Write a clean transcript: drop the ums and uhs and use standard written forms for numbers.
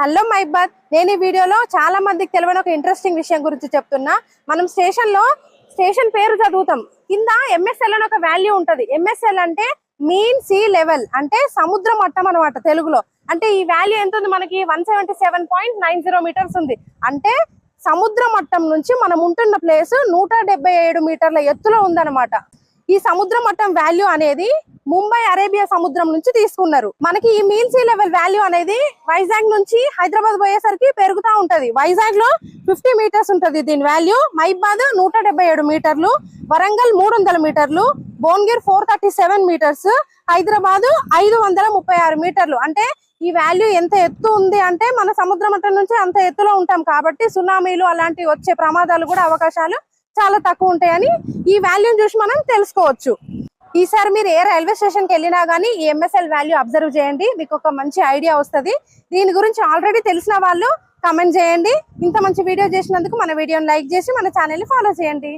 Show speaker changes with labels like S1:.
S1: Hello మైబాద్, నేను ఈ వీడియోలో చాలా మందికి తెలియని ఒక ఇంట్రెస్టింగ్ విషయం గురించి చెప్తున్నా. మనం స్టేషన్ పేరు చదువుతాం, కింద ఎంఎస్ఎల్ అని ఒక వాల్యూ ఉంటది. ఎంఎస్ఎల్ అంటే మీన్ సీ లెవెల్, అంటే సముద్ర మట్టం అనమాట తెలుగులో. అంటే ఈ వాల్యూ ఎంత ఉంది మనకి? 177.90 మీటర్స్ ఉంది. అంటే సముద్ర మట్టం నుంచి మనం ఉంటున్న ప్లేస్ 177 మీటర్ల ఎత్తులో ఉందన్నమాట. ఈ సముద్ర మట్టం వాల్యూ అనేది ముంబై అరేబియా సముద్రం నుంచి తీసుకున్నారు. మనకి ఈ మీన్ సీ లెవెల్ వాల్యూ అనేది వైజాగ్ నుంచి హైదరాబాద్ పోయేసరికి పెరుగుతూ ఉంటది. వైజాగ్ లో 50 మీటర్స్ ఉంటది దీని వాల్యూ. మైబాద్ 177 మీటర్లు, వరంగల్ 300 మీటర్లు, భువనగిర్ 437 మీటర్స్, హైదరాబాద్ 536 మీటర్లు. అంటే ఈ వాల్యూ ఎంత ఎత్తు ఉంది అంటే మన సముద్ర మట్టం నుంచి అంత ఎత్తులో ఉంటాం కాబట్టి సునామీలు అలాంటివి వచ్చే ప్రమాదాలు కూడా అవకాశాలు చాలా తక్కువ ఉంటాయని ఈ వాల్యూని చూసి మనం తెలుసుకోవచ్చు. ఈసారి మీరు ఏ రైల్వే స్టేషన్కి వెళ్ళినా కానీ ఈ ఎంఎస్ఎల్ వాల్యూ అబ్జర్వ్ చేయండి, మీకు ఒక మంచి ఐడియా వస్తుంది. దీని గురించి ఆల్రెడీ తెలిసిన వాళ్ళు కమెంట్ చేయండి. ఇంత మంచి వీడియో చేసినందుకు మన వీడియోని లైక్ చేసి మన ఛానల్ని ఫాలో చేయండి.